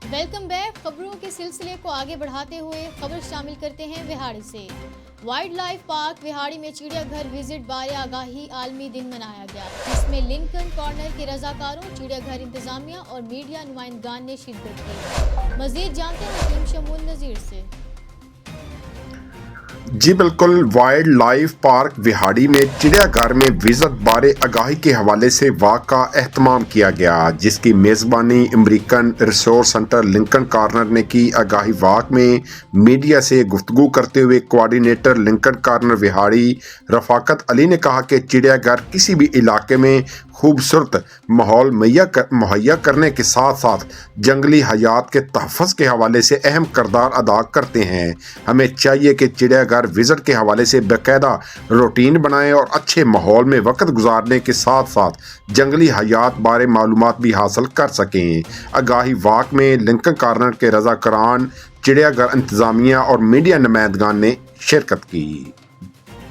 Welcome back. खबरों के सिलसिले को आगे बढ़ाते हुए खबर शामिल करते हैं विहाड़ी से। वाइल्ड लाइफ पार्क विहाड़ी में चिड़ियाघर विजिट बारे आगाही आलमी दिन मनाया गया, जिसमें लिंकन कॉर्नर के रजाकारों, चिड़ियाघर इंतजामिया और मीडिया नुमाइंदगान ने शिरकत की। मजीद जानते हैं हकीम शमूल नज़ीर से। जी बिल्कुल, वाइल्ड लाइफ पार्क विहाड़ी में चिड़ियाघर में विजिट बारे आगाही के हवाले से वाक़ का एहतमाम किया गया, जिसकी मेज़बानी American resource centre Lincoln corner ने की। आगाही वाक़ में मीडिया से गुफ्तगू करते हुए coordinator Lincoln corner Vehari Rafaqat Ali ने कहा कि चिड़ियाघर किसी भी इलाके में खूबसूरत माहौल मुहैया करने के साथ साथ जंगली हयात के तहफ़्फ़ुज़ के हवाले से अहम किरदार अदा करते हैं। हमें चाहिए कि चिड़ियाघर विजिट के हवाले से बाकायदा रूटीन बनाएं और अच्छे माहौल में वक्त गुजारने के साथ साथ जंगली हयात बारे मालूमात भी हासिल कर सकें। आगाही वाक़ में लिंकन कॉर्नर के रज़ाकारान, चिड़ियाघर इंतज़ामिया और मीडिया नुमाइंदगान ने शिरकत की।